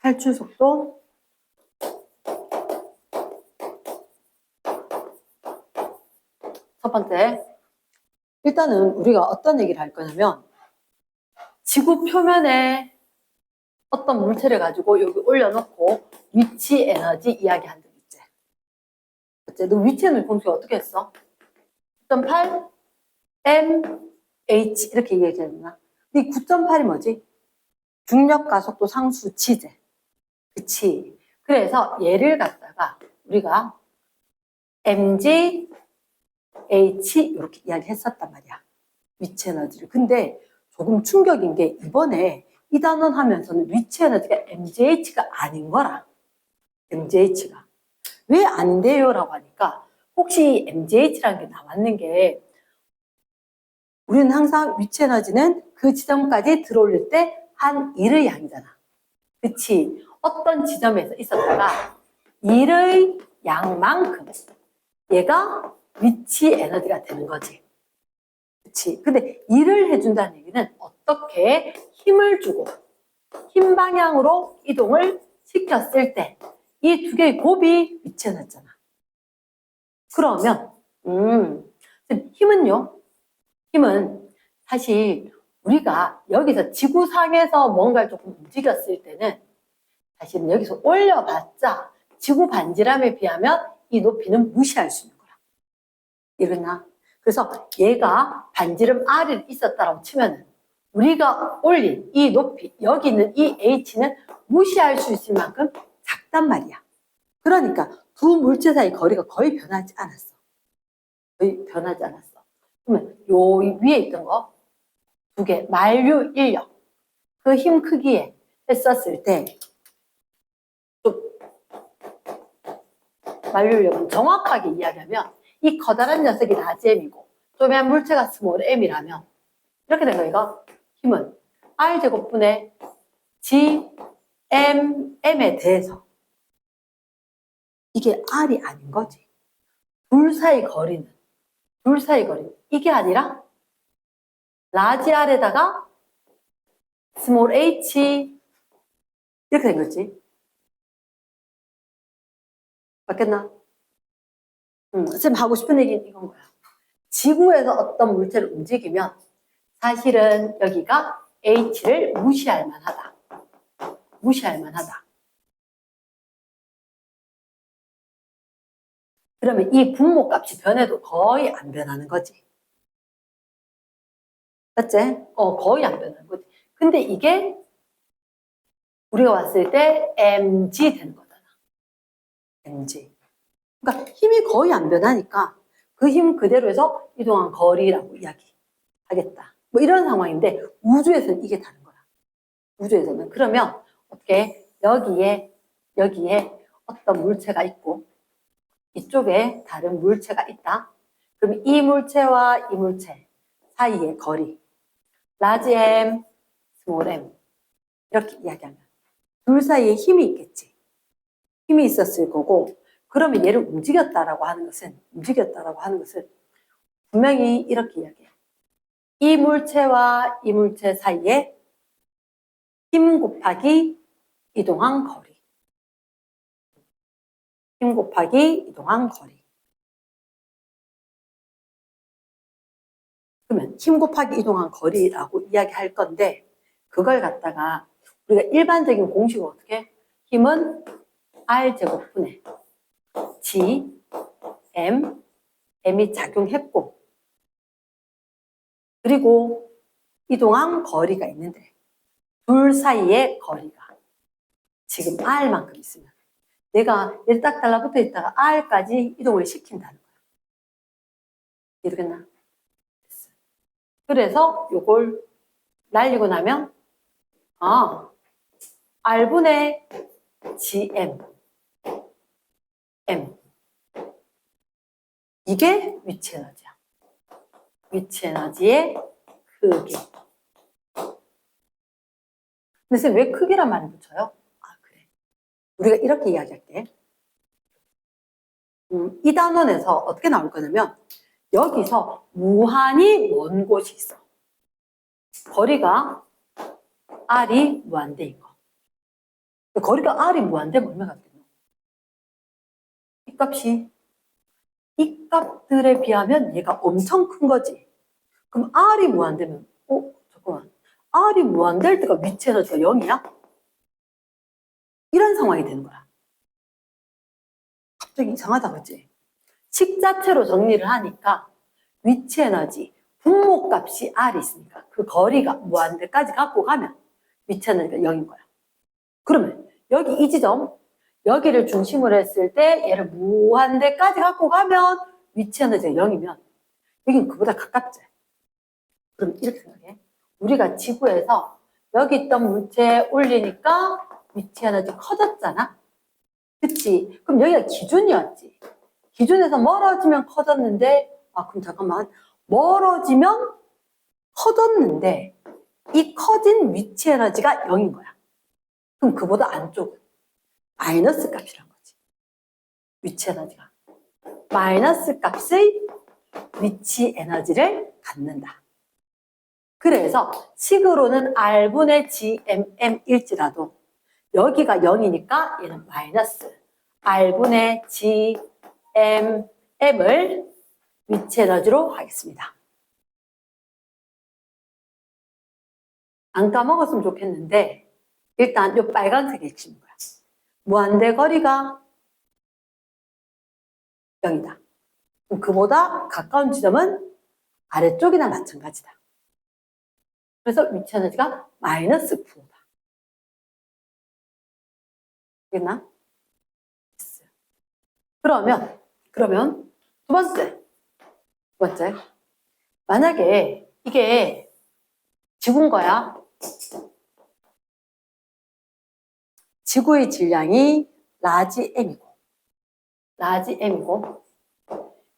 탈출 속도 첫 번째, 일단은 우리가 어떤 얘기를 할 거냐면 지구 표면에 어떤 물체를 가지고 여기 올려놓고 위치 에너지 이야기한다. 이제 너 위치 에너지 공식 어떻게 했어? 9.8 mh 이렇게 얘기했나? 이 9.8이 뭐지? 중력 가속도 상수 치제. 그치? 그래서 얘를 갖다가 우리가 mg h 이렇게 이야기했었단 말이야. 위치 에너지를. 근데 조금 충격인 게 이번에 이 단원 하면서는 위치 에너지가 mgh가 아닌 거라. mgh가. 왜 아닌데요? 라고 하니까 혹시 mgh라는 게 나왔는 게 우리는 항상 위치 에너지는 그 지점까지 들어올릴 때 한 1의 양이잖아. 그치? 어떤 지점에서 있었다가 1의 양만큼 얘가 위치 에너지가 되는 거지. 그치? 근데 일을 해준다는 얘기는 어떻게 힘을 주고 힘 방향으로 이동을 시켰을 때 이 두 개의 곱이 위치 에너지잖아. 그러면 힘은요? 힘은 사실 우리가 여기서 지구상에서 뭔가를 조금 움직였을 때는 사실은 여기서 올려봤자 지구 반지름에 비하면 이 높이는 무시할 수 있는 거야. 이러나? 그래서 얘가 반지름 R이 있었다고 치면은 우리가 올린 이 높이, 여기 있는 이 H는 무시할 수 있을 만큼 작단 말이야. 그러니까 두 물체 사이 거리가 거의 변하지 않았어. 거의 변하지 않았어. 그러면 요 위에 있던 거 두 개, 만류 인력. 그 힘 크기에 했었을 때 좀 만류 인력은 정확하게 이야기하면 이 커다란 녀석이 라지 M이고 조그만 물체가 스몰 M이라면 이렇게 된 거 이거 힘은 R제곱분의 G, M, M에 대해서 이게 R이 아닌 거지. 둘 사이 거리는 이게 아니라 라지 R에다가 스몰 h 이렇게 된 거지. 맞겠나? 쌤 하고 싶은 얘기는 이건 거야. 지구에서 어떤 물체를 움직이면 사실은 여기가 h를 무시할 만하다. 무시할 만하다. 그러면 이 분모값이 변해도 거의 안 변하는 거지. 맞지? 거의 안 변하는 거지. 근데 이게 우리가 봤을 때 mg 되는 거잖아. mg. 그러니까 힘이 거의 안 변하니까 그 힘 그대로 해서 이동한 거리라고 이야기하겠다. 뭐 이런 상황인데 우주에서는 이게 다른 거야. 우주에서는. 그러면 어떻게 여기에 어떤 물체가 있고 이쪽에 다른 물체가 있다. 그럼 이 물체와 이 물체 사이의 거리 라지 m, 스몰 m 이렇게 이야기하면 둘 사이에 힘이 있겠지. 힘이 있었을 거고 그러면 얘를 움직였다라고 하는 것은 분명히 이렇게 이야기해. 이 물체와 이 물체 사이에 힘 곱하기 이동한 거리. 힘 곱하기 이동한 거리. 그러면 힘 곱하기 이동한 거리라고 이야기할 건데 그걸 갖다가 우리가 일반적인 공식은 어떻게? 힘은 R제곱분의 G, M, M이 작용했고 그리고 이동한 거리가 있는데 둘 사이의 거리가 지금 R만큼 있으면 내가 얘를 딱 달라붙어 있다가 R까지 이동을 시킨다는 거야. 이해되겠나? 그래서 요걸 날리고 나면 R분의 GM M 이게 위치 에너지야. 위치 에너지의 크기. 근데 선생님 왜 크기란 말을 붙여요? 그래. 우리가 이렇게 이야기할게. 이 단원에서 어떻게 나올 거냐면 여기서 무한히 먼 곳이 있어. 거리가 R이 무한대인 거. 거리가 R이 무한대면 얼마가 되겠노? 이 값이 이 값들에 비하면 얘가 엄청 큰 거지. 그럼 R이 무한대면 잠깐만. R이 무한될 때가 위치 에너지가 0이야? 이런 상황이 되는 거야. 갑자기 이상하다, 그치? 식 자체로 정리를 하니까 위치 에너지, 분모값이 R이 있으니까 그 거리가 무한대까지 갖고 가면 위치 에너지가 0인 거야. 그러면 여기 이 지점, 여기를 중심으로 했을 때 얘를 무한대까지 갖고 가면 위치 에너지가 0이면 여긴 그보다 가깝지. 그럼 이렇게 생각해. 우리가 지구에서 여기 있던 물체에 올리니까 위치 에너지 커졌잖아? 그치? 그럼 여기가 기준이었지. 기준에서 멀어지면 커졌는데, 그럼 잠깐만. 멀어지면 커졌는데, 이 커진 위치 에너지가 0인 거야. 그럼 그보다 안쪽은 마이너스 값이란 거지. 위치 에너지가. 마이너스 값의 위치 에너지를 갖는다. 그래서 식으로는 R분의 GMM일지라도 여기가 0이니까 얘는 마이너스 R분의 GMM을 위치 에너지로 하겠습니다. 안 까먹었으면 좋겠는데 일단 이 빨간색이 핵심인 거야. 무한대 거리가 0이다. 그럼 그보다 가까운 지점은 아래쪽이나 마찬가지다. 그래서 위치 에너지가 마이너스 9다. 알겠나? 그러면 두 번째. 만약에 이게 지구인 거야. 지구의 질량이 라지 M이고,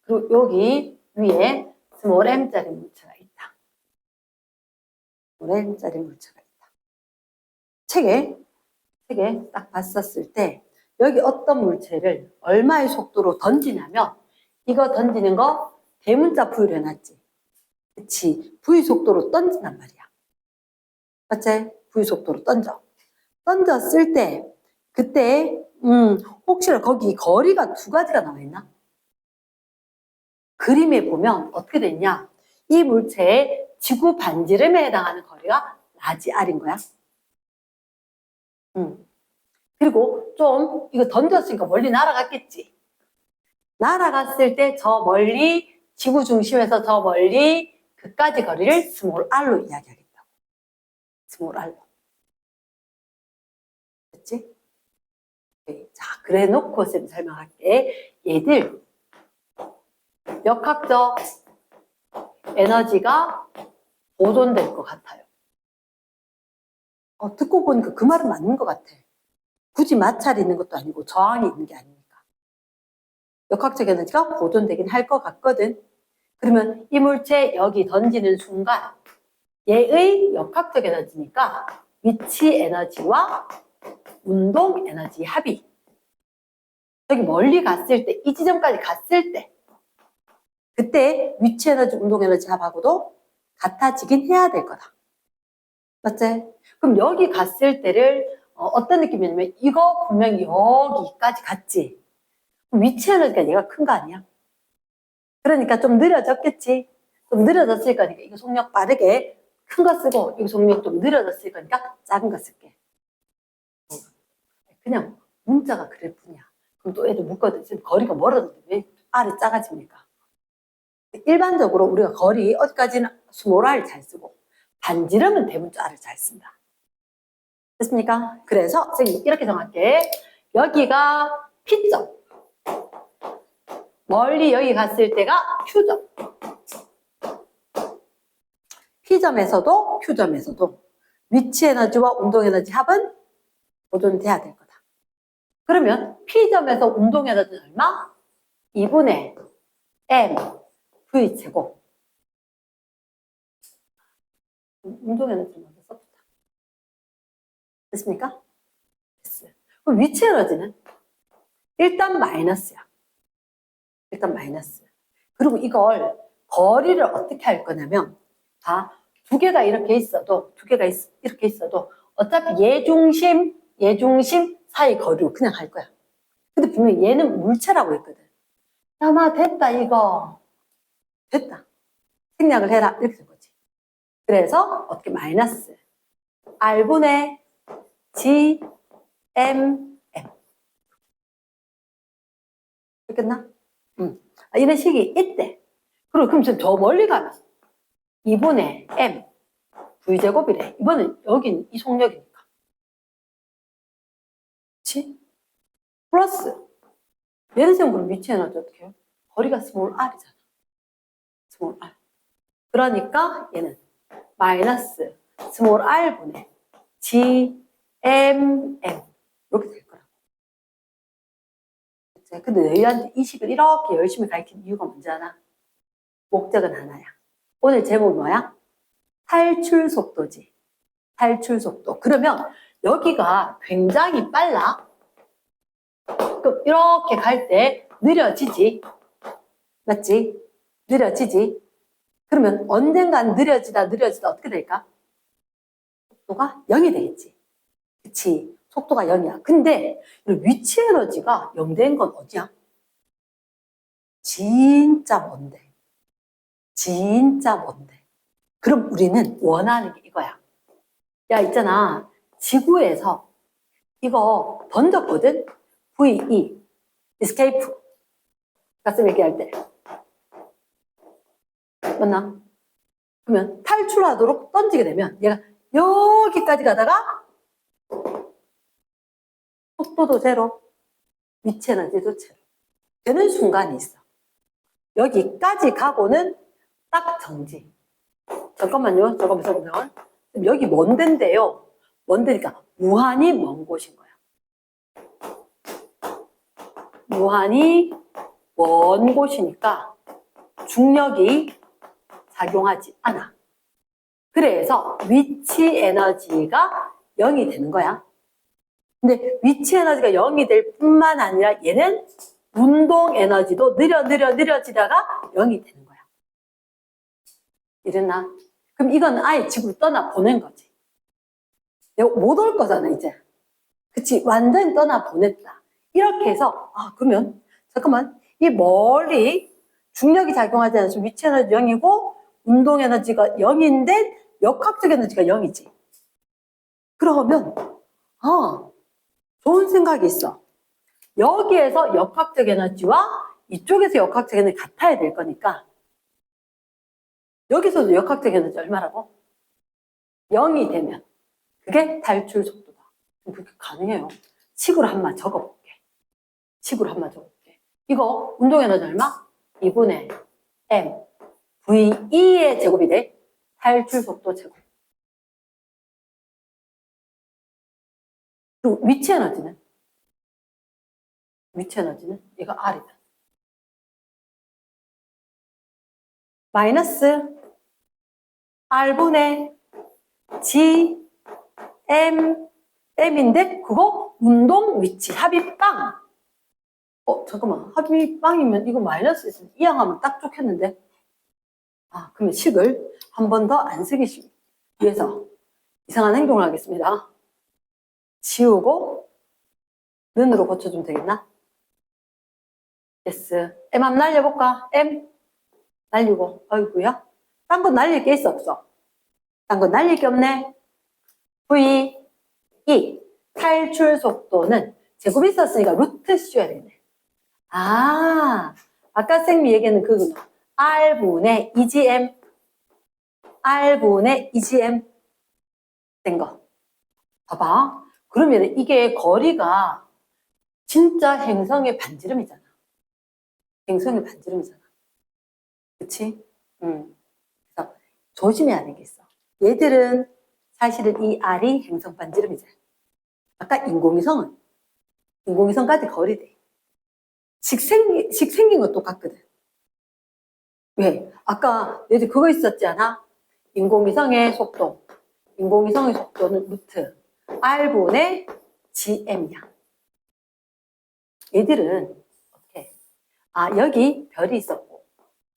그리고 여기 위에 스몰 m짜리 물체가 있다. 스몰 m짜리 물체가 있다. 책에 딱 봤었을 때 여기 어떤 물체를 얼마의 속도로 던지냐면 이거 던지는 거 대문자 V로 해놨지. 그치? V 속도로 던진단 말이야. 맞지? V 속도로 던졌을 때 그때 혹시나 거기 거리가 두 가지가 나와 있나? 그림에 보면 어떻게 됐냐? 이 물체의 지구 반지름에 해당하는 거리가 라지 R인 거야. 그리고 좀 이거 던졌으니까 멀리 날아갔겠지. 날아갔을 때 저 멀리 지구 중심에서 저 멀리 그까지 거리를 스몰 r로 이야기하겠다고. 스몰 r로. 됐지? 자, 그래 놓고 쌤 설명할게. 얘들 역학적 에너지가 보존될 것 같아요. 듣고 보니까 그 말은 맞는 것 같아. 굳이 마찰이 있는 것도 아니고 저항이 있는 게 아니니까. 역학적 에너지가 보존되긴 할 것 같거든. 그러면 이 물체 여기 던지는 순간 얘의 역학적 에너지니까 위치 에너지와 운동 에너지 합이 저기 멀리 갔을 때, 이 지점까지 갔을 때 그때 위치 에너지, 운동 에너지 합하고도 같아지긴 해야 될 거다. 맞지? 그럼 여기 갔을 때를 어떤 느낌이냐면 이거 분명히 여기까지 갔지. 그럼 위치 에너지가 얘가 큰 거 아니야? 그러니까 좀 느려졌겠지. 좀 느려졌을 거니까 이거 속력 빠르게 큰 거 쓰고 이거 속력 좀 느려졌을 거니까 작은 거 쓸게. 그냥 문자가 그럴 뿐이야. 그럼 또 애들 묻거든. 지금 거리가 멀어졌는데 왜 R이 작아집니까? 일반적으로 우리가 거리 어디까지는 스몰 R을 잘 쓰고 반지름은 대문자 R을 잘 쓴다. 됐습니까? 그래서 선생님 이렇게 정할게. 여기가 P점. 멀리 여기 갔을 때가 Q점. P점에서도 Q점에서도 위치 에너지와 운동 에너지 합은 보존돼야 될 거다. 그러면 P점에서 운동 에너지는 얼마? 2분의 M V 제곱. 운동 에너지 먼저 써보자. 됐습니까? 됐어요. 그럼 위치 에너지는 일단 마이너스야. 일단 마이너스. 그리고 이걸 거리를 어떻게 할 거냐면 두 개가 이렇게 있어도 어차피 얘 중심 얘 중심 사이 거리로 그냥 할 거야. 근데 분명히 얘는 물체라고 했거든. 야, 마 됐다 이거. 됐다. 생략을 해라. 이렇게 된 거지. 그래서 어떻게 마이너스 R분의 G, M, M. 됐겠나? 이런 식이 있대. 그리고 그럼 저 멀리 가면 2분의 M V제곱이래. 이번엔 여긴 이 속력이니까. 그치? 플러스 얘는 지금 그럼 위치 에너지 어떻게 해요? 거리가 스몰 r이잖아. 스몰 r. 그러니까 얘는 마이너스 스몰 r분의 G, M, M 이렇게 될 거라고. 그치? 근데 너희한테 이 식을 이렇게 열심히 가르친 이유가 뭔지 아나? 목적은 하나야. 오늘 제목 뭐야? 탈출 속도지. 탈출 속도. 그러면 여기가 굉장히 빨라. 그럼 이렇게 갈 때 느려지지. 맞지? 느려지지. 그러면 언젠간 느려지다 어떻게 될까? 속도가 0이 되겠지. 그치? 속도가 0이야. 근데 위치 에너지가 0 된 건 어디야? 진짜 먼데. 진짜 먼데. 그럼 우리는 원하는 게 이거야. 야, 있잖아. 지구에서 이거 던졌거든? VE, escape. 가슴 얘기할 때. 맞나? 그러면 탈출하도록 던지게 되면 얘가 여기까지 가다가 속도도 제로, 위치 에너지도 제로. 되는 순간이 있어. 여기까지 가고는 딱 정지. 잠깐만요. 잠깐만. 여기 먼 데인데요. 먼 데니까 무한히 먼 곳인 거야. 무한히 먼 곳이니까 중력이 작용하지 않아. 그래서 위치 에너지가 0이 되는 거야. 근데 위치 에너지가 0이 될 뿐만 아니라 얘는 운동 에너지도 느려지다가 0이 되는 거야. 이랬나? 그럼 이건 아예 지구를 떠나 보낸 거지. 못 올 거잖아, 이제. 그치? 완전히 떠나 보냈다. 이렇게 해서, 그러면, 잠깐만. 이 멀리 중력이 작용하지 않아서 위치 에너지 0이고, 운동 에너지가 0인데, 역학적 에너지가 0이지. 그러면, 좋은 생각이 있어. 여기에서 역학적 에너지와 이쪽에서 역학적 에너지 같아야 될 거니까, 여기서도 역학적 에너지 얼마라고? 0이 되면 그게 탈출 속도다. 그렇게 가능해요. 식으로 한번 적어볼게. 이거 운동 에너지 얼마? 2분의 M V2의 제곱이 돼. 탈출 속도 제곱. 그리고 위치 에너지는 얘가 R이다. 마이너스 R분의 G M M인데 그거 운동 위치 합이 빵. 잠깐만. 합이 빵이면 이거 마이너스 있으면 이항하면 딱 좋겠는데. 그러면 식을 한 번 더 안 쓰기 위해서 이상한 행동을 하겠습니다. 지우고 는으로 고쳐주면 되겠나? yes. M 한번 날려볼까? M 날리고. 아이고야. 딴 건 날릴 게 있어 없어? 딴 건 날릴 게 없네. V E 탈출 속도는 제곱이 있었으니까 루트 씌워야 되네. 아까 쌤이 얘기하는 그거는 R분의 EGM 된 거. 봐봐. 그러면 이게 거리가 진짜 행성의 반지름이잖아. 그치? 그래서 조심해야 되는 게 있어. 얘들은 사실은 이 R이 행성 반지름이잖아. 아까 인공위성까지 거리대. 식 생긴 건 똑같거든. 왜? 아까 얘들 그거 있었지 않아? 인공위성의 속도는 루트 R분의 GM이야. 얘들은 어떻게? 여기 별이 있었고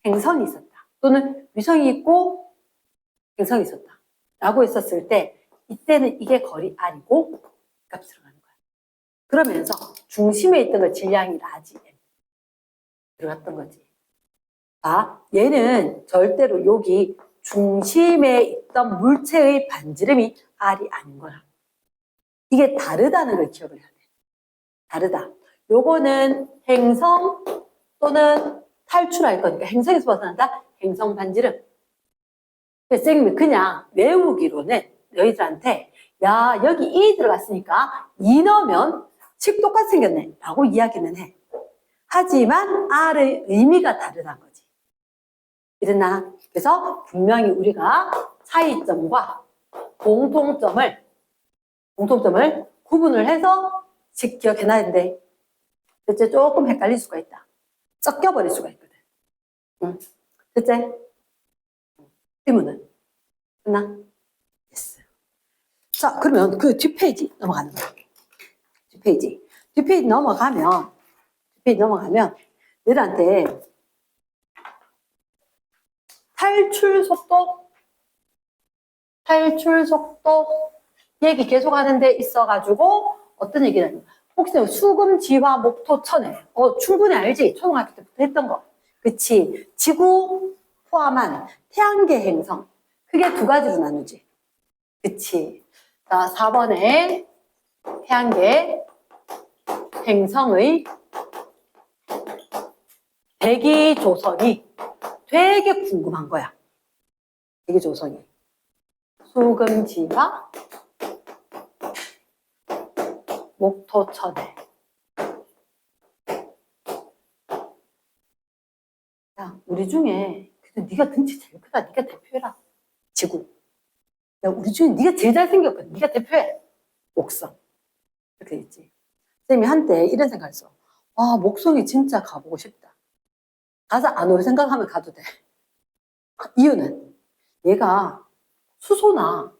행성이 있었다. 또는 위성이 있고 행성이 있었다. 라고 했었을 때 이때는 이게 거리 R이고 값으로 가는 그러면서 중심에 있던 걸 질량이 라지 M 들어갔던 거지. 자, 얘는 절대로 여기 중심에 있던 물체의 반지름이 R이 아닌 거야. 이게 다르다는 걸 기억을 해야 돼. 다르다. 요거는 행성 또는 탈출할 거니까 행성에서 벗어난다. 행성 반지름. 선생님이 그냥 외우기로는 너희들한테 야 여기 E 들어갔으니까 E 넣으면 식 똑같이 생겼네 라고 이야기는 해. 하지만 R의 의미가 다르다는 거지. 이랬나? 그래서 분명히 우리가 차이점과 공통점을 구분을 해서 식 기억해놔야 되는데 대체 조금 헷갈릴 수가 있다. 섞여버릴 수가 있거든. 응. 대체 질문은 끝나? 됐어. 자, 그러면 그 뒷페이지 넘어가는 거야. 뒷페이지 넘어가면 너희들한테 탈출 속도 얘기 계속 하는데 있어가지고 어떤 얘기를 하냐. 혹시 수금, 지화, 목토, 천해. 충분히 알지? 초등학교 때부터 했던 거. 그치? 지구 포함한 태양계 행성. 크게 두 가지로 나누지. 그치? 자, 4번에 태양계 행성의 대기 조성이 되게 궁금한 거야. 대기 조성이. 수금, 지화, 목토, 천해. 야, 우리 중에 그래도 네가 등치 제일 크다. 네가 대표해라. 지구. 야, 우리 중에 네가 제일 잘생겼거든. 네가 대표해. 목성. 이렇게 있지. 쌤이 한때 이런 생각했어. 와, 목성이 진짜 가보고 싶다. 가서 안 올 생각하면 가도 돼. 이유는 얘가 수소나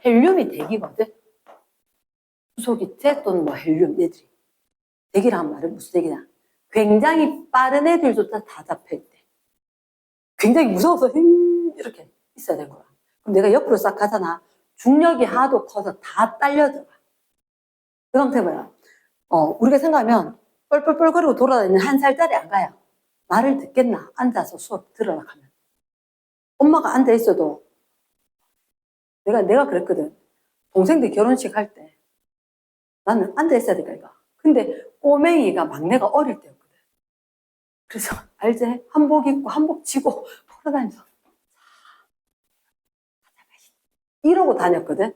헬륨이 대기거든. 수소 기체 또는 뭐 헬륨 얘들이. 대기란 말은 무슨 대기냐. 굉장히 빠른 애들조차 다 잡혀있대. 굉장히 무서워서 이렇게 있어야 되는 거야. 그럼 내가 옆으로 싹 가잖아. 중력이 하도 커서 다 딸려들어. 그 상태 뭐야? 우리가 생각하면 뻘뻘뻘거리고 돌아다니는 1살짜리 안 가요. 말을 듣겠나? 앉아서 수업 들으라 하면. 엄마가 앉아 있어도 내가 그랬거든. 동생들 결혼식 할 때 나는 앉아 있어야 되니까 이거. 근데 꼬맹이가 막내가 어릴 때였거든. 그래서 알지? 한복 입고 한복 지고 걸어다니면서 이러고 다녔거든.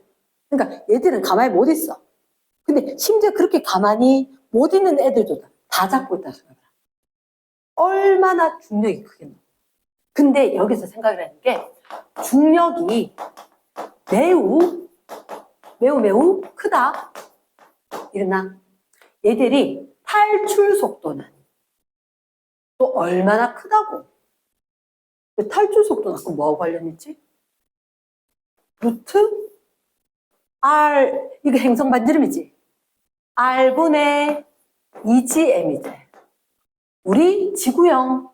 그러니까 얘들은 가만히 못 있어. 근데 심지어 그렇게 가만히 못 있는 애들도 다 잡고 있다 생각해. 얼마나 중력이 크겠노. 근데 여기서 생각을 하는 게 중력이 매우 크다. 이러나 얘들이 탈출 속도는 또 얼마나 크다고. 그 탈출 속도는 아까 뭐하고 관련있지? 루트 R, 이거 행성 반지름이지. R분의 2gm이지. 우리 지구형,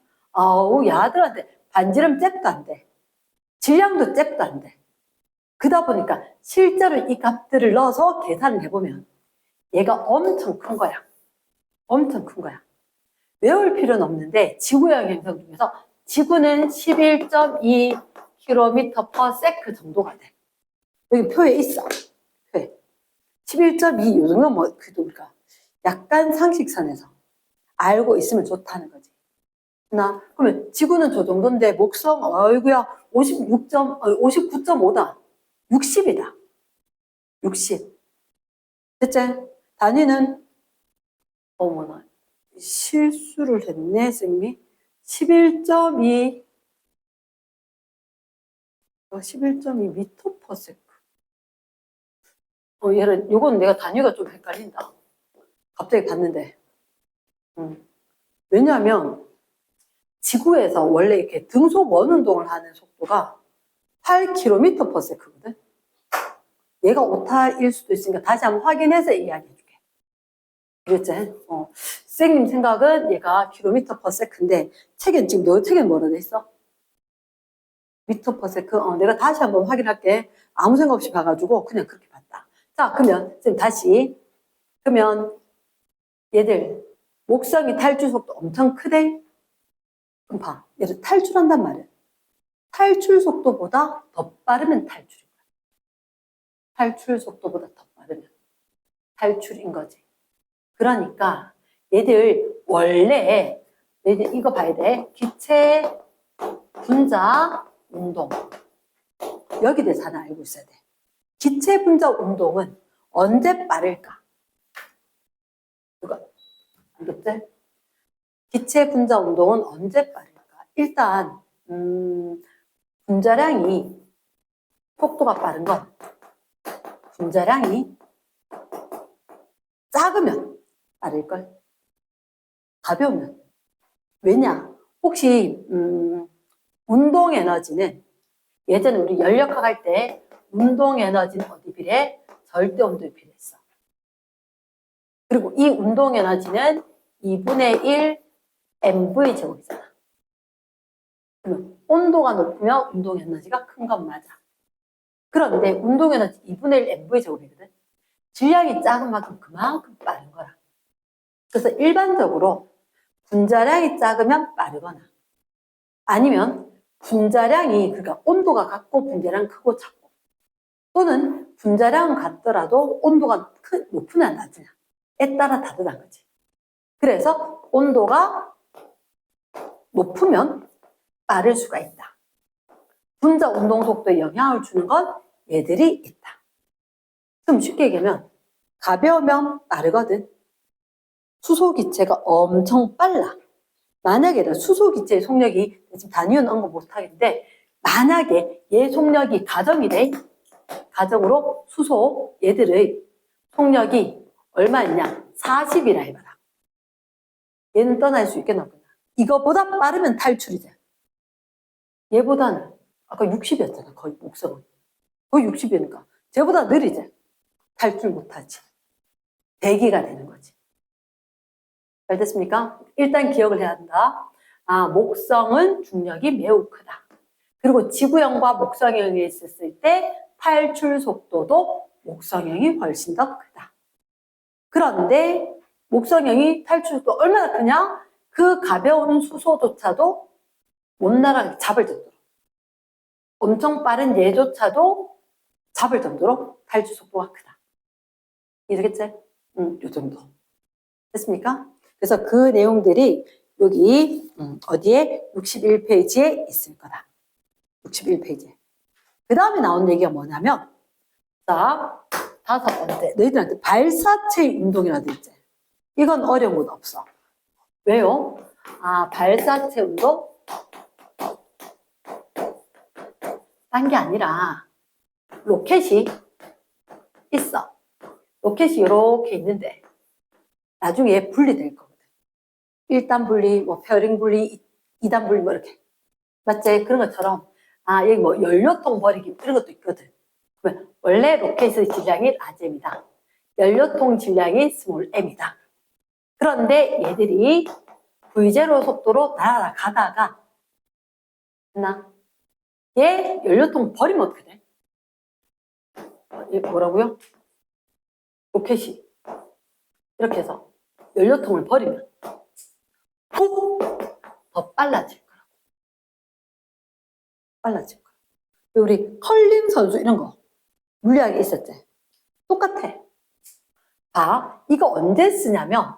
야들한테 반지름 잽도 안 돼. 질량도 잽도 안 돼. 그러다 보니까 실제로 이 값들을 넣어서 계산을 해보면 얘가 엄청 큰 거야. 엄청 큰 거야. 외울 필요는 없는데 지구형 행성 중에서 지구는 11.2km/s 정도가 돼. 여기 표에 있어. 표에. 11.2 요 정도 뭐 그래도 우리가 약간 상식선에서 알고 있으면 좋다는 거지. 그러면 지구는 저 정도인데 목성 어이구야 59.5다. 60이다. 60. 됐지? 단위는 어머나 실수를 했네 쌤이. 11.2 미터 퍼 세컨드. 요건 내가 단위가 좀 헷갈린다. 갑자기 봤는데. 왜냐하면 지구에서 원래 이렇게 등속 원운동을 하는 속도가 8km per sec거든. 얘가 오타일 수도 있으니까 다시 한번 확인해서 이야기해줄게. 그랬지? 선생님 생각은 얘가 km per sec인데 책엔 지금 너 책엔 뭐라 돼 있어? 미터 per sec. 내가 다시 한번 확인할게. 아무 생각 없이 봐가지고 그냥 그렇게 봤다. 자, 그러면 선생님 다시 그러면 얘들 목성이 탈출 속도 엄청 크대? 그럼 봐. 얘를 탈출한단 말이야. 탈출 속도보다 더 빠르면 탈출인 거야. 탈출 속도보다 더 빠르면 탈출인 거지. 그러니까 얘들 원래 얘들 이거 봐야 돼. 기체 분자 운동. 여기 대해서 하나 알고 있어야 돼. 기체 분자 운동은 언제 빠를까? 이거 알겠지? 기체 분자 운동은 언제 빠를까? 일단 분자량이 속도가 빠른 건 분자량이 작으면 빠를걸. 가벼우면. 왜냐? 혹시 운동 에너지는 예전에 우리 연력학 할 때 운동 에너지는 어디 비례? 절대 온도에 비례했어. 그리고 이 운동 에너지는 2분의 1 mv 제곱이잖아. 그러면 온도가 높으면 운동 에너지가 큰 건 맞아. 그런데 운동 에너지 2분의 1 mv 제곱이거든. 질량이 작은 만큼 그만큼 빠른 거라. 그래서 일반적으로 분자량이 작으면 빠르거나 아니면 분자량이 그러니까 온도가 같고 분자량 크고 작고 또는 분자량은 같더라도 온도가 높으냐 낮으냐에 따라 다르다는 거지. 그래서 온도가 높으면 빠를 수가 있다. 분자 운동 속도에 영향을 주는 건 얘들이 있다. 그럼 쉽게 얘기하면 가벼우면 빠르거든. 수소기체가 엄청 빨라. 만약에 수소기체의 속력이 지금 단위는 언급 못하겠는데 만약에 얘 속력이 가정이 돼. 가정으로 수소 얘들의 속력이 얼마였냐? 40이라 해봐라. 얘는 떠날 수 있겠나 없겠나? 이거보다 빠르면 탈출이지. 얘보다는 아까 60이었잖아. 거의 목성은. 거의 60이니까 쟤보다 느리지. 탈출 못하지. 대기가 되는 거지. 잘 됐습니까? 일단 기억을 해야 한다. 아, 목성은 중력이 매우 크다. 그리고 지구형과 목성형이 있었을 때 탈출 속도도 목성형이 훨씬 더 크다. 그런데 목성형이 탈출 속도 얼마나 크냐? 그 가벼운 수소조차도 못 날아가게 잡을 정도로. 엄청 빠른 얘조차도 잡을 정도로 탈출 속도가 크다. 이해되겠지? 요 정도. 됐습니까? 그래서 그 내용들이 여기 어디에? 61페이지에 있을 거다. 61페이지에. 그 다음에 나온 얘기가 뭐냐면 자, 5번째. 너희들한테 발사체 운동이라도 돼 있지. 이건 어려운 건 없어. 왜요? 아, 발사체 운동? 딴 게 아니라 로켓이 있어. 로켓이 이렇게 있는데 나중에 분리될 거거든. 1단 분리, 뭐 페어링 분리, 2단 분리 뭐 이렇게. 맞지? 그런 것처럼 아, 여기 뭐 연료통 버리기 이런 것도 있거든. 그러면 원래 로켓의 질량이 라지입니다. 연료통 질량이 스몰 m이다. 그런데 얘들이 V0 속도로 날아가다가 얘 연료통 버리면 어떻게 돼? 얘 뭐라고요? 로켓이 이렇게 해서 연료통을 버리면 더 빨라질 거라고. 빨라질 거야. 우리 컬링 선수 이런 거 물리학에 있었지? 똑같아. 봐, 이거 언제 쓰냐면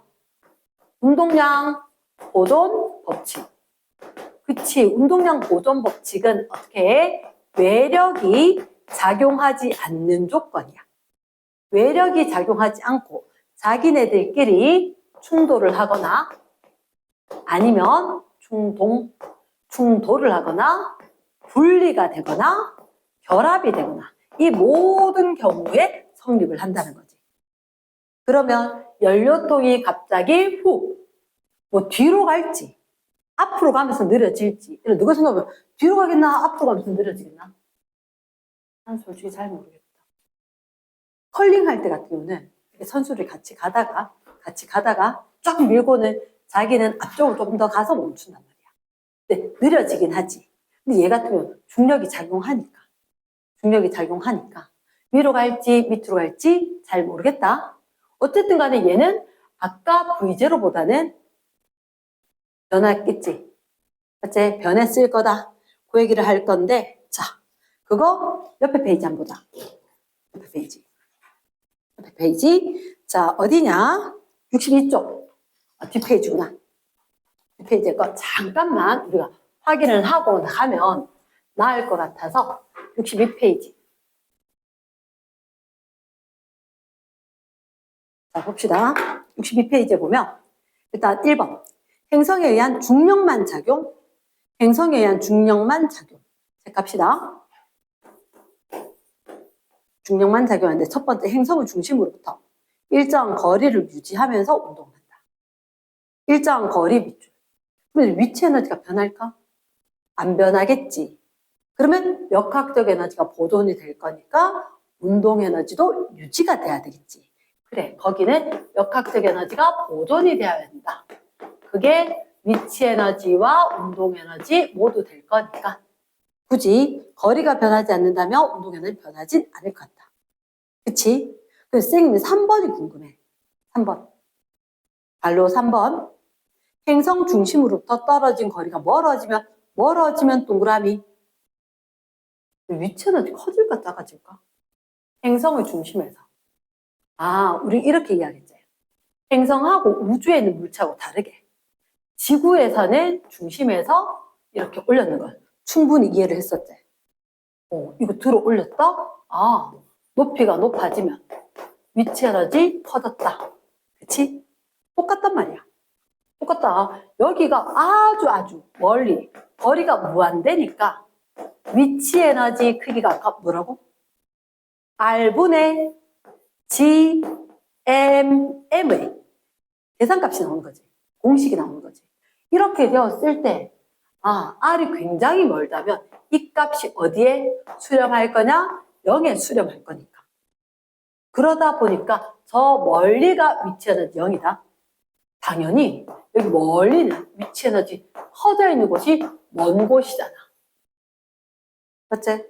운동량 보존 법칙. 그치, 운동량 보존 법칙은 어떻게 해? 외력이 작용하지 않는 조건이야. 외력이 작용하지 않고 자기네들끼리 충돌을 하거나 아니면 충돌을 하거나 분리가 되거나 결합이 되거나 이 모든 경우에 성립을 한다는 거지. 그러면 연료통이 갑자기 뭐 뒤로 갈지 앞으로 가면서 느려질지 이런 누가 생각하면 뒤로 가겠나 앞으로 가면서 느려지겠나? 난 솔직히 잘 모르겠다. 컬링 할 때 같은 경우는 선수들이 같이 가다가 쫙 밀고는 자기는 앞쪽으로 조금 더 가서 멈춘단 말이야. 근데 느려지긴 하지. 근데 얘 같은 경우는 중력이 작용하니까 위로 갈지 밑으로 갈지 잘 모르겠다. 어쨌든 간에 얘는 아까 V0보다는 변했겠지. 맞지? 변했을 거다. 그 얘기를 할 건데, 자, 그거 옆에 페이지 한번 보자. 옆에 페이지. 옆에 페이지. 자, 어디냐? 62쪽. 뒷페이지구나. 뒷페이지 거 잠깐만 우리가 확인을 하고 가면 나을 것 같아서 62페이지. 자, 봅시다. 62페이지에 보면 일단 1번. 행성에 의한 중력만 작용. 행성에 의한 중력만 작용. 체크합시다. 중력만 작용하는데 첫 번째 행성을 중심으로부터 일정한 거리를 유지하면서 운동한다. 일정한 거리 밑줄. 그러면 위치 에너지가 변할까? 안 변하겠지. 그러면 역학적 에너지가 보존이 될 거니까 운동 에너지도 유지가 돼야 되겠지. 그래, 거기는 역학적 에너지가 보존이 되어야 된다. 그게 위치 에너지와 운동 에너지 모두 될 거니까 굳이 거리가 변하지 않는다면 운동 에너지 변하진 않을 것 같다. 그치? 그래서 쌤이 3번이 궁금해. 3번. 발로 3번. 행성 중심으로부터 떨어진 거리가 멀어지면 동그라미. 위치 에너지 커질까 작아질까? 행성을 중심에서. 아, 우리 이렇게 이야기했지. 행성하고 우주에 있는 물체하고 다르게 지구에서는 중심에서 이렇게 올렸는 걸 충분히 이해를 했었지. 이거 들어 올렸다? 아, 높이가 높아지면 위치 에너지 커졌다. 그치? 똑같단 말이야. 똑같다. 여기가 아주 멀리 거리가 무한대니까 위치 에너지 크기가 뭐라고? R분의 GMM의 계산값이 나오는 거지. 공식이 나오는 거지. 이렇게 되었을 때 R이 굉장히 멀다면 이 값이 어디에 수렴할 거냐? 0에 수렴할 거니까. 그러다 보니까 저 멀리가 위치 에너지 0이다. 당연히 여기 멀리는 위치 에너지 커져 있는 곳이 먼 곳이잖아. 맞지?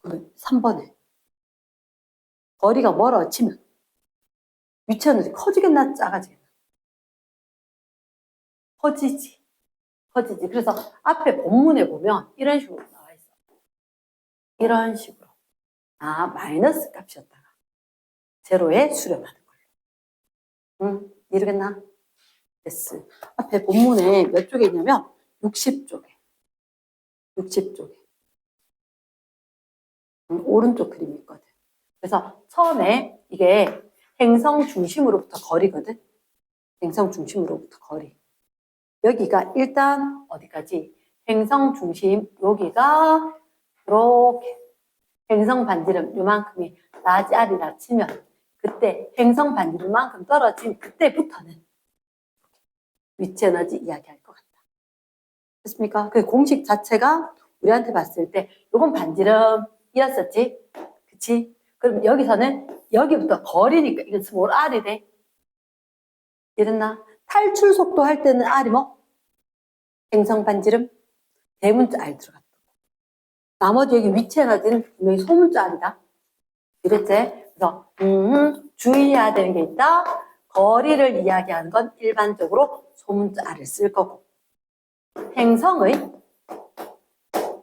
그러면 3번에 거리가 멀어지면 위치 에너지 커지겠나 작아지겠나? 커지지. 그래서 앞에 본문에 보면 이런 식으로 나와 있어. 이런 식으로. 마이너스 값이었다가 제로에 수렴하는 걸로. 이러겠나? 됐어. 앞에 본문에 몇 쪽에 있냐면 60쪽에. 오른쪽 그림이 있거든. 그래서 처음에 이게 행성 중심으로부터 거리거든. 행성 중심으로부터 거리. 여기가 일단 어디까지? 행성 중심 여기가 이렇게 행성 반지름 요만큼이 라지 R이라 치면 그때 행성 반지름만큼 떨어진 그때부터는 위치 에너지 이야기할 것 같다. 됐습니까? 그 공식 자체가 우리한테 봤을 때 요건 반지름이었었지? 그치? 그럼 여기서는 여기부터 거리니까 이건 스몰 R이 돼. 이랬나? 탈출 속도 할 때는 R이 뭐? 행성 반지름? 대문자 R 들어갔다. 나머지 여기 위치 에너지는 분명히 소문자 R이다. 이랬지? 그래서 주의해야 되는 게 있다. 거리를 이야기하는 건 일반적으로 소문자 R을 쓸 거고 행성의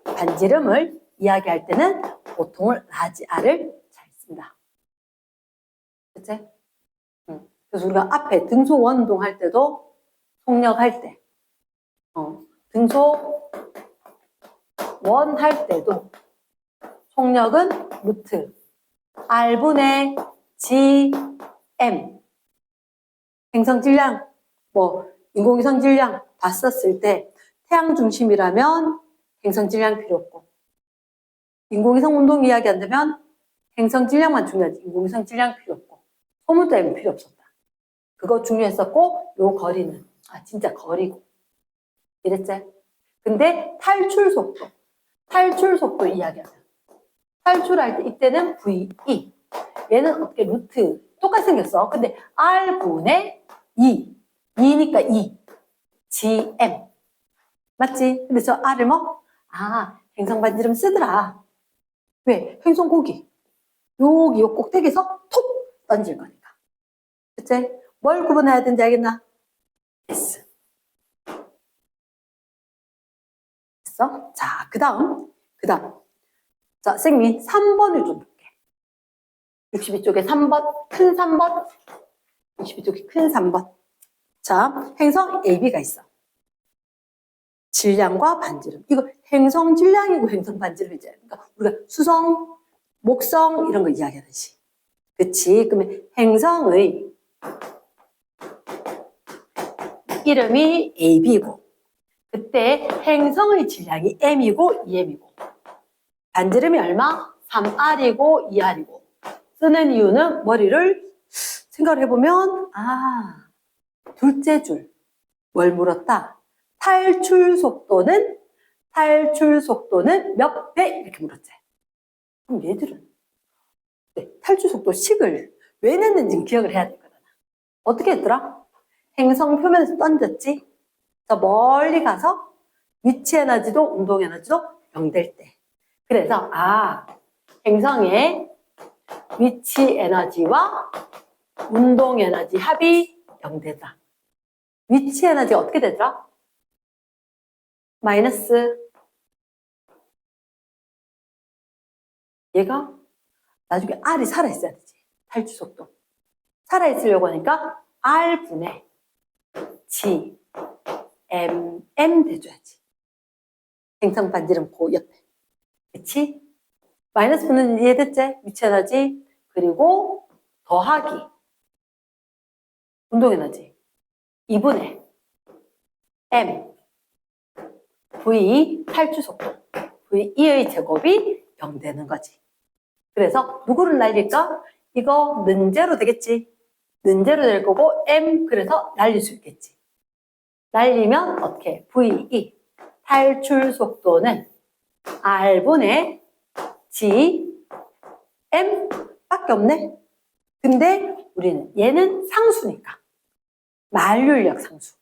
반지름을 이야기할 때는 보통을 라지 R을 잘 씁니다. 그치? 그래서 우리가 앞에 등소 원동 할 때도 속력할 때 등소 원 할 때도 속력은 루트 R분의 GM 행성 질량 인공위성 질량 다 썼을 때 태양 중심이라면 행성 질량 필요 없고 인공위성 운동 이야기 한다면 행성 질량만 중요하지 인공위성 질량 필요 없고 소문 때문에 필요 없었다. 그거 중요했었고 요 거리는 진짜 거리고 이랬지? 근데 탈출 속도 이야기하자. 탈출할 때 이때는 VE 얘는 어떻게 루트 똑같이 생겼어. 근데 R분의 2니까 2 GM 맞지? 근데 저 R을 뭐? 행성 반지름 쓰더라. 왜? 행성 고기 여기 요 꼭대기에서 톡 던질 거니까 됐지? 뭘 구분해야 되는지 알겠나? S. 됐어? 자, 그 다음. 자, 선생님이 3번을 좀 볼게. 62쪽에 3번, 큰 3번. 62쪽에 큰 3번. 자, 행성 AB가 있어. 질량과 반지름. 이거 행성 질량이고 행성 반지름이지. 그러니까 우리가 수성, 목성 이런 거 이야기하듯이. 그치? 그러면 행성의 이름이 AB고 그때 행성의 질량이 M이고 2M이고 반지름이 얼마? 3R이고 2R이고 쓰는 이유는 머리를 생각을 해보면 둘째 줄 뭘 물었다? 탈출 속도는 몇 배? 이렇게 물었지. 그럼 얘들은 탈출 속도 식을 왜 냈는지 기억을 해야 되거든. 어떻게 했더라? 행성 표면에서 던졌지. 저 멀리 가서 위치 에너지도 운동 에너지도 0될 때. 그래서 행성의 위치 에너지와 운동 에너지 합이 0되다. 위치 에너지가 어떻게 되더라? 마이너스. 얘가 나중에 R이 살아있어야 되지. 탈출 속도. 살아있으려고 하니까 R분의 G, M 돼줘야지. 행성 반지름 그 옆에. 그치? 마이너스 분은 이해됐지? 위치 에너지. 그리고 더하기. 운동 에너지. 2분의 M. V 탈출 속도. V2의 제곱이 0 되는 거지. 그래서 누구를 날릴까? 이거 는제로 되겠지. 는제로 될 거고 M 그래서 날릴 수 있겠지. 날리면 어떻게? V2 탈출 속도는 R분의 G M 밖에 없네. 근데 우리는 얘는 상수니까 만류인력 상수.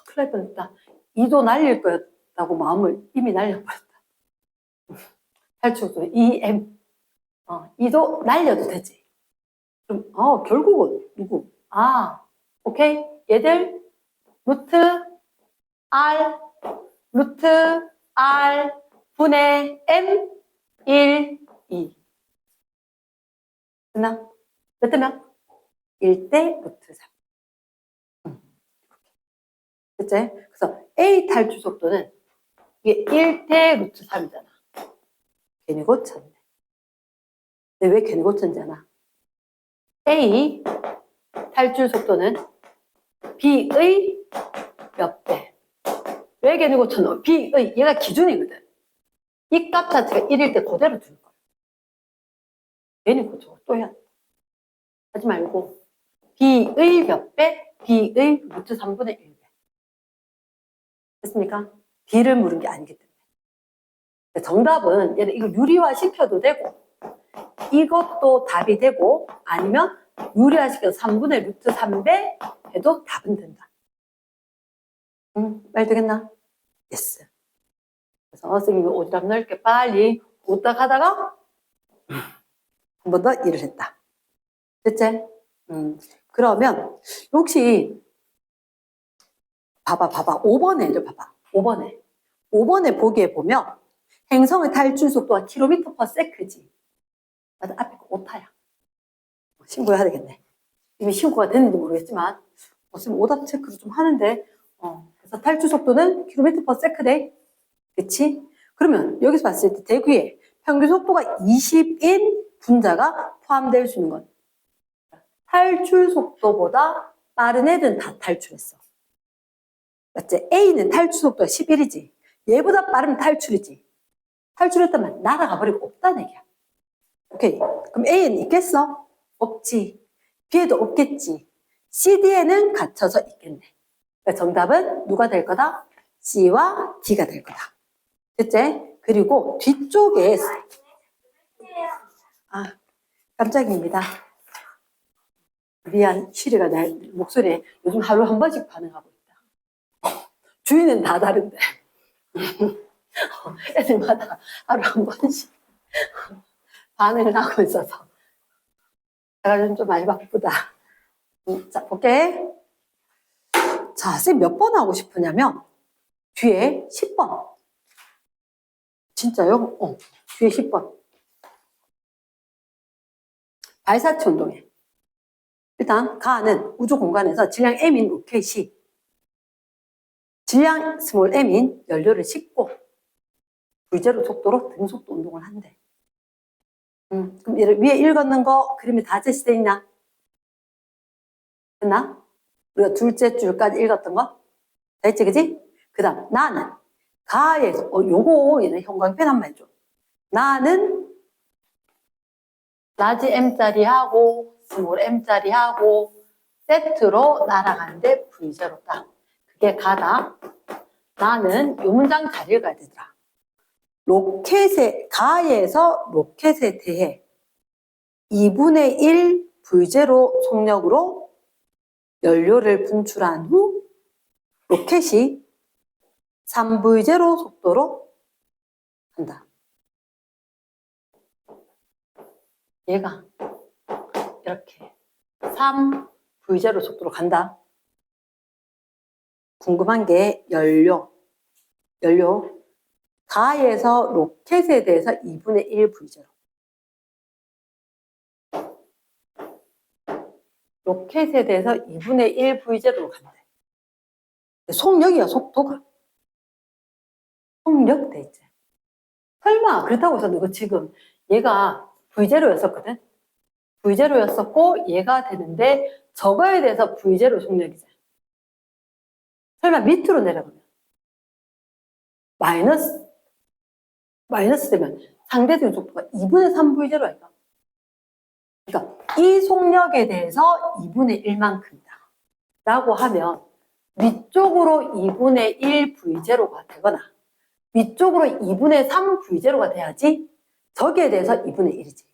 큰일 날 뻔했다. 2도 날릴 거였다고 마음을 이미 날려버렸다. 탈출 속도 2M 2도 날려도 되지. 그럼 결국은 누구? 오케이. 얘들 루트 R 분의 M 1, 2 됐나? 몇 대면? 1대 루트 3 됐지? 그래서 A 탈출 속도는 이게 1대 루트 3이잖아. 괜히 고쳤네. 근데 왜 괜히 고쳤는지 아나? A 탈출 속도는 B의 몇 배? 왜 괜히 고쳤노? B의 얘가 기준이거든. 이 값 자체가 1일 때 그대로 둘 거야. 괜히 고쳐 또 해야 돼. 하지 말고 B의 몇 배? B의 루트 3분의 1배. 됐습니까? B를 물은 게 아니기 때문에. 정답은 얘는 이거 유리화 시켜도 되고 이것도 답이 되고 아니면 유리화 시켜서 3분의 루트 3배 해도 답은 된다. 말 되겠나? yes. 그래서 선생님이 오지랖 넓게 빨리 오딱 하다가 한 번 더 일을 했다. 됐지? 그러면 혹시 봐봐 5번에 봐봐 5번에 보기에 보면 행성의 탈출 속도가 km/s지. 맞아, 앞에 거 오타야. 신고해야 되겠네. 이미 신고가 됐는지 모르겠지만 지금 오답 체크를 좀 하는데 그래서 탈출 속도는 km/s래. 그치? 그러면 여기서 봤을 때 대구에 평균 속도가 20인 분자가 포함될 수 있는 건 탈출 속도보다 빠른 애들은 다 탈출했어. 맞지? A는 탈출 속도가 11이지. 얘보다 빠르면 탈출이지. 탈출했다면 날아가 버리고 없다는 얘기야. 오케이. 그럼 A는 있겠어? 없지. B에도 없겠지. C, D에는 갇혀서 있겠네. 그러니까 정답은 누가 될 거다? C와 D가 될 거다. 됐지? 그리고 뒤쪽에 깜짝입니다. 미안, 시리가 내 목소리에 요즘 하루 한 번씩 반응하고 있다. 주인은 다 다른데 애들마다 하루 한 번씩 반응을 하고 있어서 제가 좀 많이 바쁘다. 자, 볼게. 자, 쌤 몇 번 하고 싶으냐면, 뒤에 10번. 진짜요? 뒤에 10번. 발사체 운동에. 일단, 가는 우주 공간에서 질량 m인 로켓이 질량 스몰 m인 연료를 싣고 V0 속도로 등속도 운동을 한대. 그럼 위에 읽었는 거 그림이 다 제시돼 있나? 됐나? 우리가 둘째 줄까지 읽었던 거? 됐지, 그지? 그 다음, 나는 가에서, 요거, 얘는 형광펜 한번 해줘. 나는 라지 M짜리 하고, 스몰 M짜리 하고, 세트로 날아가는데 V0다. 그게 가다. 나는 요 문장 잘 읽어야 되더라. 가에서 로켓에 대해 2분의 1 V0 속력으로 연료를 분출한 후 로켓이 3V0 속도로 간다. 얘가 이렇게 3V0 속도로 간다. 궁금한 게 연료. 가에서 로켓에 대해서 2분의 1 V0. 로켓에 대해서 2분의 1 V0로 간대. 속력이야, 속도가. 속력 대체. 설마 그렇다고 해서 너 지금 얘가 V0였었거든? V0였었고 얘가 되는데 저거에 대해서 V0 속력이지. 설마 밑으로 내려가면 마이너스 되면 상대적인 속도가 2분의 3 V0 할까? 그러니까 이 속력에 대해서 2분의 1만큼이다. 라고 하면 위쪽으로 2분의 1 V0가 되거나 위쪽으로 2분의 3 V0가 돼야지 저기에 대해서 2분의 1이지.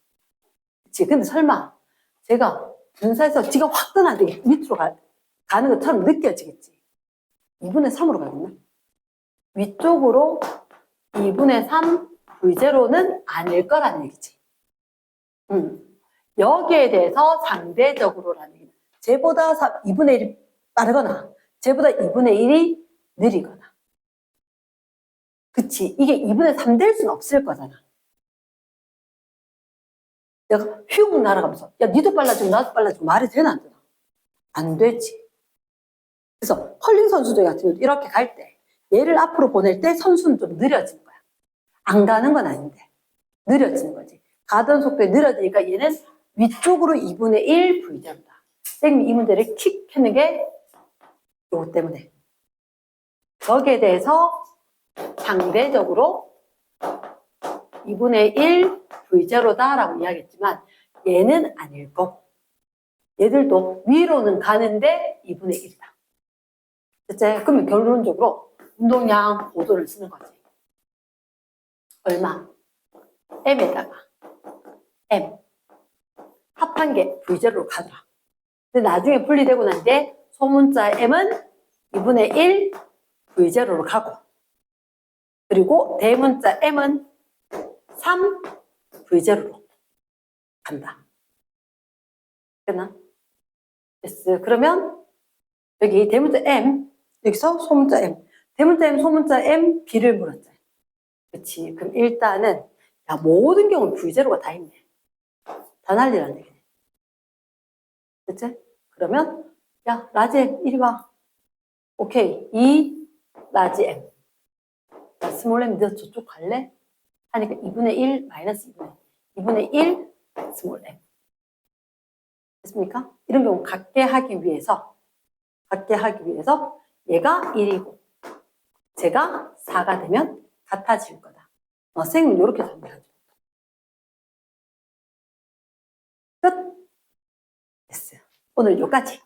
그치? 근데 설마 제가 분사해서 지가 확 떠나는데 밑으로 가는 것처럼 느껴지겠지. 2분의 3으로 가겠나? 위쪽으로 2분의 3 V0는 아닐 거라는 얘기지. 여기에 대해서 상대적으로라는 얘기는 쟤보다 2분의 1이 빠르거나 쟤보다 2분의 1이 느리거나. 그치? 이게 2분의 3 될 수는 없을 거잖아. 내가 휙 날아가면서 야 니도 빨라지고 나도 빨라지고 말이 되나 안 되나? 안 되지. 그래서 컬링 선수들 같은 경우도 이렇게 갈 때 얘를 앞으로 보낼 때 선수는 좀 느려지는 거야. 안 가는 건 아닌데 느려지는 거지. 가던 속도에 느려지니까 얘는 위쪽으로 2분의 1 V0다. 선생님이 이 문제를 킥 하는 게 이거 때문에. 저기에 대해서 상대적으로 2분의 1 V0다라고 이야기했지만 얘는 아닐 거고 얘들도 위로는 가는데 2분의 1이다. 됐지? 그러면 결론적으로 운동량 보도를 쓰는 거지. 얼마? M에다가 M 합한 게 V0로 가더라. 근데 나중에 분리되고 난 뒤에 소문자 M은 2분의 1 V0로 가고 그리고 대문자 M은 3 V0로 간다. 됐나? 됐어. 그러면 여기 대문자 M 여기서 소문자 M 대문자 M 소문자 M B를 물었잖아. 그렇지. 그럼 일단은 야 모든 경우 V0가 다 있네. 다 날리라는 얘기네. 됐지? 그러면 야 라지 M 이리 와. 오케이. 2 라지 M 야 스몰 M 너 저쪽 갈래? 하니까 2분의 1 마이너스 2분의 1 스몰 M 됐습니까? 이런 경우 같게 하기 위해서 얘가 1이고 제가 4가 되면 같아질 거다. 선생님은 이렇게 정리하죠. 끝. 됐어요. 오늘 여기까지.